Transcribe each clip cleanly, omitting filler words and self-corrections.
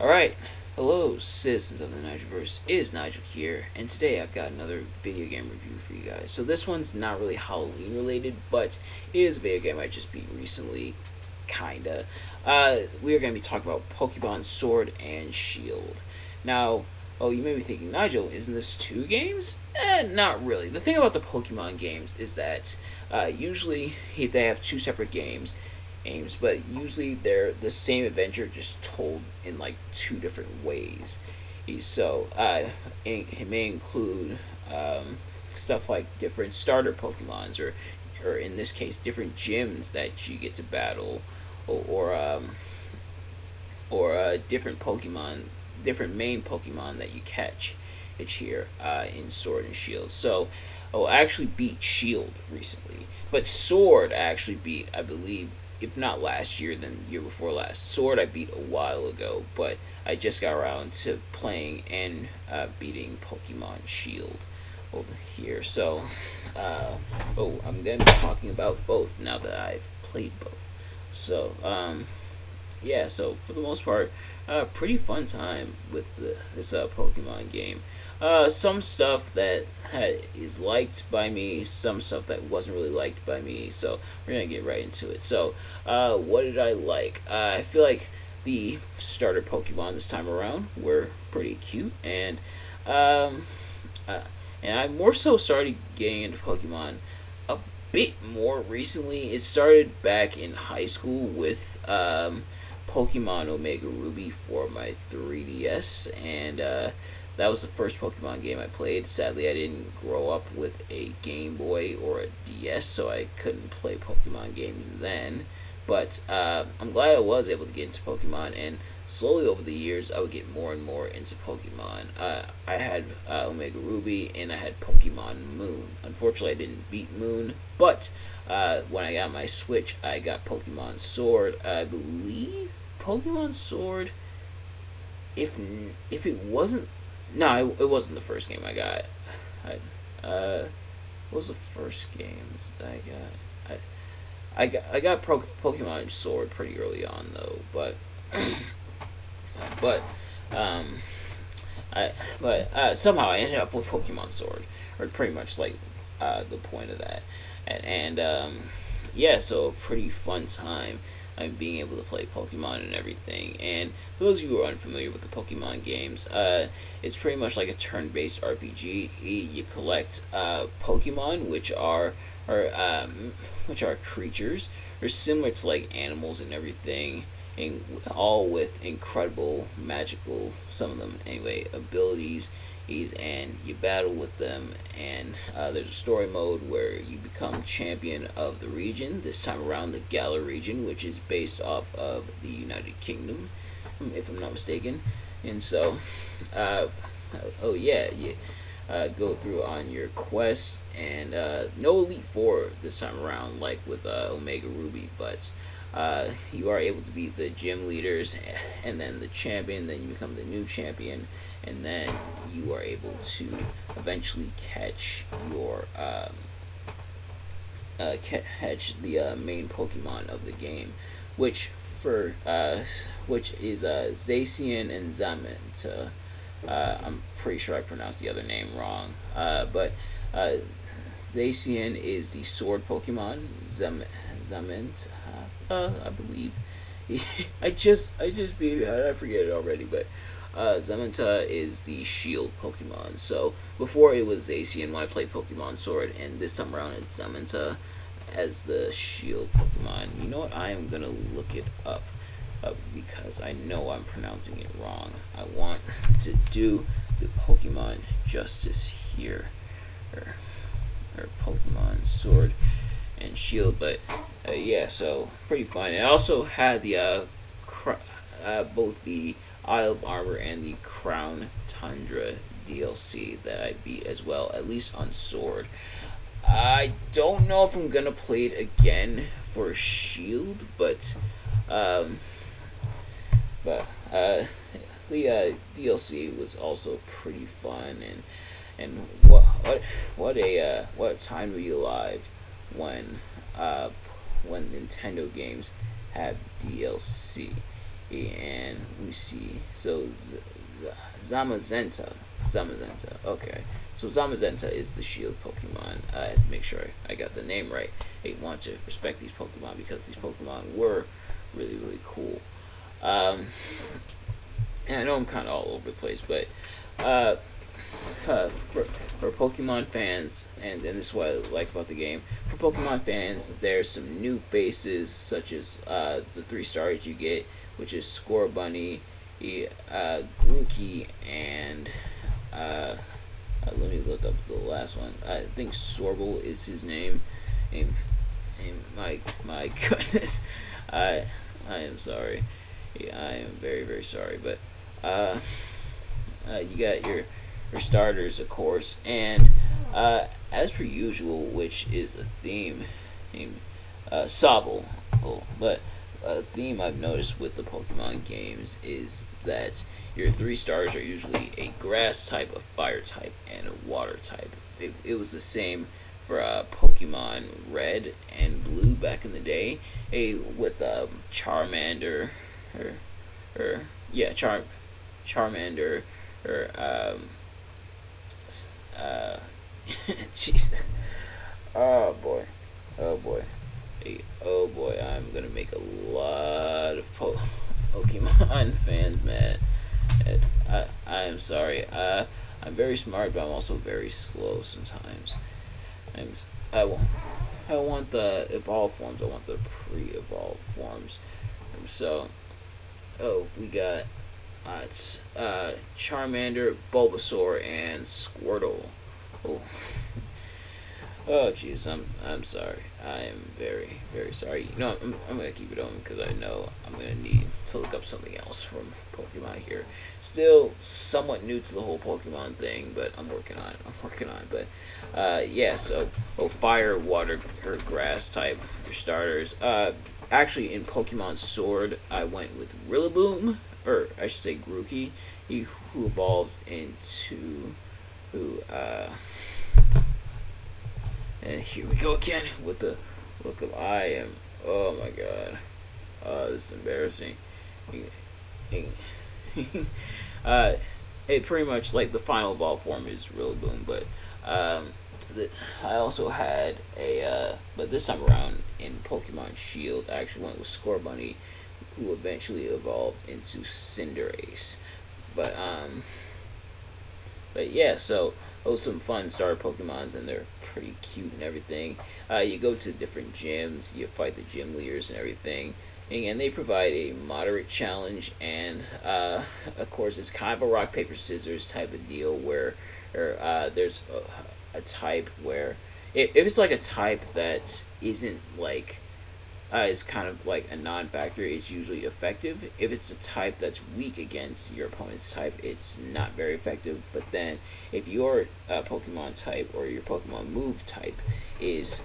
Alright, hello citizens of the Nigelverse, it is Nigel here, and today I've got another video game review for you guys. So this one's not really Halloween related, but it is a video game I just beat recently, kinda. We are going to be talking about Pokemon Sword and Shield. Now, you may be thinking, Nigel, isn't this two games? Not really. The thing about the Pokemon games is that usually they have two separate games, but usually they're the same adventure just told in like two different ways. So it may include stuff like different starter Pokemons, or in this case, different gyms that you get to battle, or different Pokemon, different main Pokemon that you catch. It's here in Sword and Shield. So I actually beat Shield recently, but Sword I actually beat, I believe, if not last year, then the year before last. Sword I beat a while ago, but I just got around to playing and beating Pokemon Shield over here. So, I'm going to be talking about both now that I've played both. So, yeah, so for the most part, pretty fun time with this Pokemon game. Some stuff that is liked by me, some stuff that wasn't really liked by me. So we're gonna get right into it. So, what did I like? I feel like the starter Pokemon this time around were pretty cute, and I more so started getting into Pokemon a bit more recently. It started back in high school with Pokemon Omega Ruby for my 3DS, and that was the first Pokemon game I played. Sadly, I didn't grow up with a Game Boy or a DS, so I couldn't play Pokemon games then. But I'm glad I was able to get into Pokemon, and slowly over the years, I would get more and more into Pokemon. I had Omega Ruby, and I had Pokemon Moon. Unfortunately, I didn't beat Moon, but when I got my Switch, I got Pokemon Sword. I believe Pokemon Sword, if it wasn't, no, it wasn't the first game I got. What was the first games I got? I got Pokemon Sword pretty early on though, but but somehow I ended up with Pokemon Sword, or pretty much like the point of that, and yeah, so a pretty fun time. I'm being able to play Pokemon and everything. And for those of you who are unfamiliar with the Pokemon games, it's pretty much like a turn-based RPG. You collect Pokemon, which are creatures, or similar to like animals and everything, and all with incredible magical, some of them anyway, abilities. And you battle with them, and there's a story mode where you become champion of the region, this time around the Galar region, which is based off of the United Kingdom, if I'm not mistaken. And so oh yeah, you go through on your quest, and no Elite Four this time around like with Omega Ruby, but you are able to beat the gym leaders and then the champion, then you become the new champion, and then you are able to eventually catch your catch the main Pokemon of the game, which is Zacian and Zamint. I'm pretty sure I pronounced the other name wrong, but Zacian is the sword Pokemon. Zamint, I believe. I just beat it. I forget it already, but Zamenta is the shield Pokemon. So before it was Zacian when I played Pokemon Sword, and this time around it's Zamenta as the shield Pokemon. You know what? I am gonna look it up because I know I'm pronouncing it wrong. I want to do the Pokemon justice here, or Pokemon Sword and Shield, but yeah, so pretty fun. It also had the both the Isle of Armor and the Crown Tundra DLC that I beat as well, at least on Sword. I don't know if I'm gonna play it again for Shield, but the DLC was also pretty fun, and what a time to be alive when Nintendo games have DLC. and we see so Zamazenta. Zamazenta. Okay. So Zamazenta is the shield Pokemon. I had to make sure I got the name right. I want to respect these Pokemon because these Pokemon were really, really cool. Um, and I know I'm kind of all over the place, but uh, for Pokemon fans, and this is what I like about the game. For Pokemon fans, there's some new faces, such as the 3 stars you get, which is Scorbunny, Grookey, and let me look up the last one. I think Sorble is his name. And my goodness, I am sorry. Yeah, I am very very sorry. But you got your starters, of course, and as per usual, which is a theme, Sobble. Oh, but a theme I've noticed with the Pokemon games is that your 3 stars are usually a grass type, a fire type, and a water type. It was the same for Pokemon Red and Blue back in the day. With Charmander, or yeah, Charmander, or uh, jeez, oh boy, oh boy. Hey, oh boy, I'm gonna make a lot of Pokemon fans mad. And I am sorry. I'm very smart, but I'm also very slow sometimes. I'm I want I want the evolved forms. I want the pre-evolved forms. So, oh, we got it's Charmander, Bulbasaur, and Squirtle. Oh, oh, jeez, I'm sorry. I am very very sorry. You know, I'm gonna keep it on because I know I'm gonna need to look up something else from Pokemon here. Still somewhat new to the whole Pokemon thing, but I'm working on it. I'm working on it. But yeah. So, fire, water, or grass type your starters. Actually, in Pokemon Sword, I went with Rillaboom, or I should say Grookey, who evolves into who. And here we go again with the look of I am. Oh my god. This is embarrassing. uh, it pretty much like the final ball form is Rillaboom, but I also had but this time around in Pokemon Shield, I actually went with Scorbunny, who eventually evolved into Cinderace. But but yeah, so those some fun starter Pokemons, and they're pretty cute and everything. You go to different gyms, you fight the gym leaders and everything, and they provide a moderate challenge. And of course, it's kind of a rock paper scissors type of deal where there's a type where if it's like a type that isn't like is kind of like a non-factor, it's usually effective. If it's a type that's weak against your opponent's type, it's not very effective. But then, if your Pokemon type or your Pokemon move type is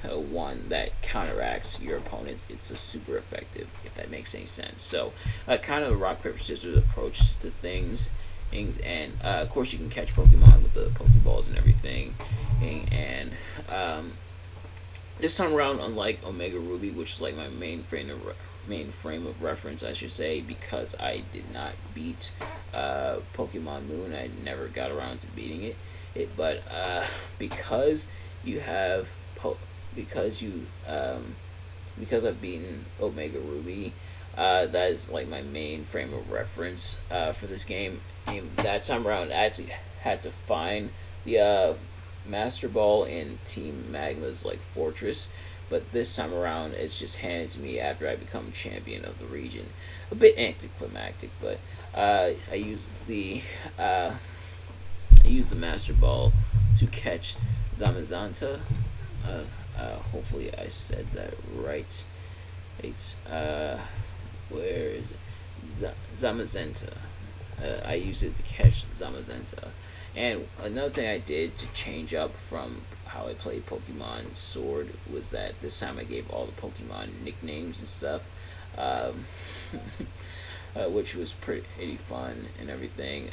one that counteracts your opponent's, it's a super effective. If that makes any sense. So, kind of a rock paper scissors approach to things, and of course you can catch Pokemon with the Pokeballs and everything, and this time around, unlike Omega Ruby, which is like my main frame of reference, I should say, because I did not beat Pokemon Moon, I never got around to beating but because you have because I've beaten Omega Ruby, that is like my main frame of reference for this game. And that time around, I actually had to find the Master Ball in Team Magma's like fortress, but this time around it's just handed to me after I become champion of the region. A bit anticlimactic, but I used the Master Ball to catch Zamazanta. Hopefully I said that right. It's where is it? Zamazenta. I used it to catch Zamazenta. And another thing I did to change up from how I played Pokemon Sword was that this time I gave all the Pokemon nicknames and stuff, which was pretty fun and everything.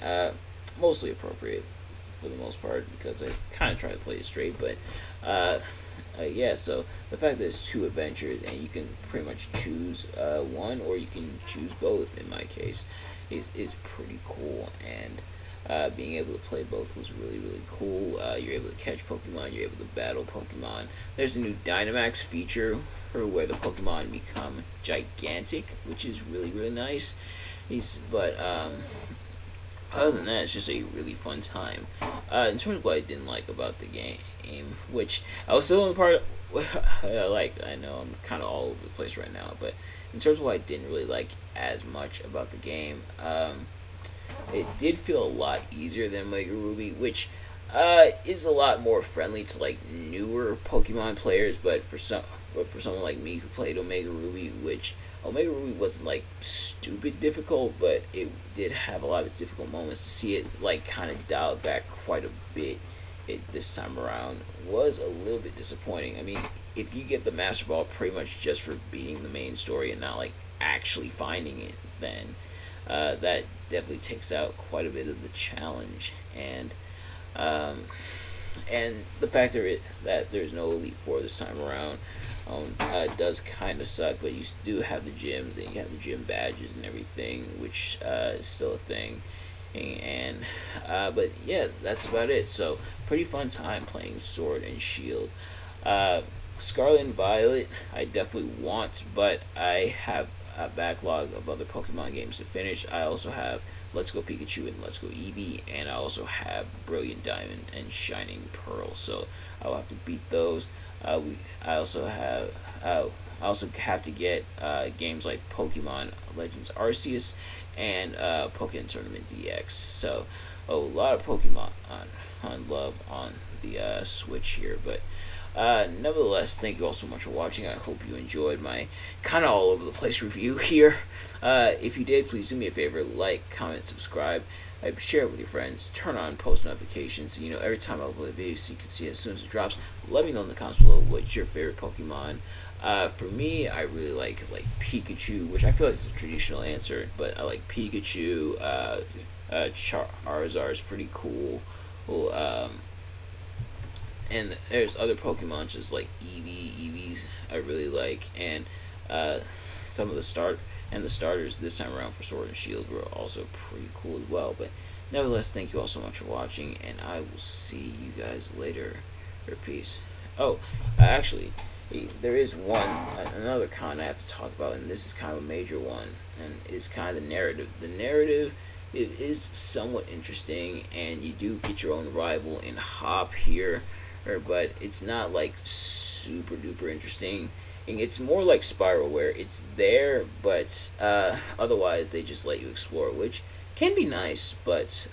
Mostly appropriate for the most part because I kind of try to play it straight. But yeah, so the fact that there's two adventures and you can pretty much choose one or you can choose both. In my case, is pretty cool and. Being able to play both was really cool. You're able to catch Pokemon, you're able to battle Pokemon. There's a new Dynamax feature where the Pokemon become gigantic, which is really nice. But other than that, it's just a really fun time. In terms of what I didn't like about the game, which I was still in the part I liked. I know I'm kind of all over the place right now, but in terms of what I didn't really like as much about the game, it did feel a lot easier than Omega Ruby, which is a lot more friendly to like newer Pokemon players. But for someone like me who played Omega Ruby, which Omega Ruby wasn't like stupid difficult, but it did have a lot of its difficult moments. To see it like kind of dialed back quite a bit this time around was a little bit disappointing. I mean, if you get the Master Ball pretty much just for beating the main story and not like actually finding it, then that definitely takes out quite a bit of the challenge. And the fact that there's no Elite Four this time around does kind of suck, but you do have the gyms and you have the gym badges and everything, which is still a thing. And but yeah, that's about it. So pretty fun time playing Sword and Shield. Scarlet and Violet, I definitely want, but I have a backlog of other Pokemon games to finish. I also have Let's Go Pikachu and Let's Go Eevee, and I also have Brilliant Diamond and Shining Pearl. So I'll have to beat those. I also have to get games like Pokemon Legends Arceus and Pokemon Tournament DX. So a lot of Pokemon on love on the Switch here, but nevertheless, thank you all so much for watching. I hope you enjoyed my kind of all over the place review here. If you did, please do me a favor, like, comment, subscribe, share it with your friends, turn on post notifications so you know every time I upload a video so you can see it as soon as it drops. Let me know in the comments below what's your favorite Pokemon. For me, I really like Pikachu, which I feel like is a traditional answer, but I like Pikachu. Charizard is pretty cool. And there's other Pokemon just like Eevees I really like, and some of the starters this time around for Sword and Shield were also pretty cool as well. But nevertheless, thank you all so much for watching, and I will see you guys later. Or peace. Oh, actually, there is another con I have to talk about, and this is kind of a major one, and it's kind of the narrative. The narrative, it is somewhat interesting, and you do get your own rival in Hop here, but it's not like super duper interesting. And it's more like Spiral, where it's there, but otherwise they just let you explore, which can be nice, but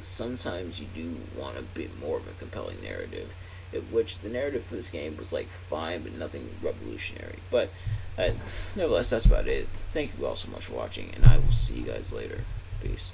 sometimes you do want a bit more of a compelling narrative. Which the narrative for this game was like fine, but nothing revolutionary. But nevertheless, that's about it. Thank you all so much for watching, and I will see you guys later. Peace.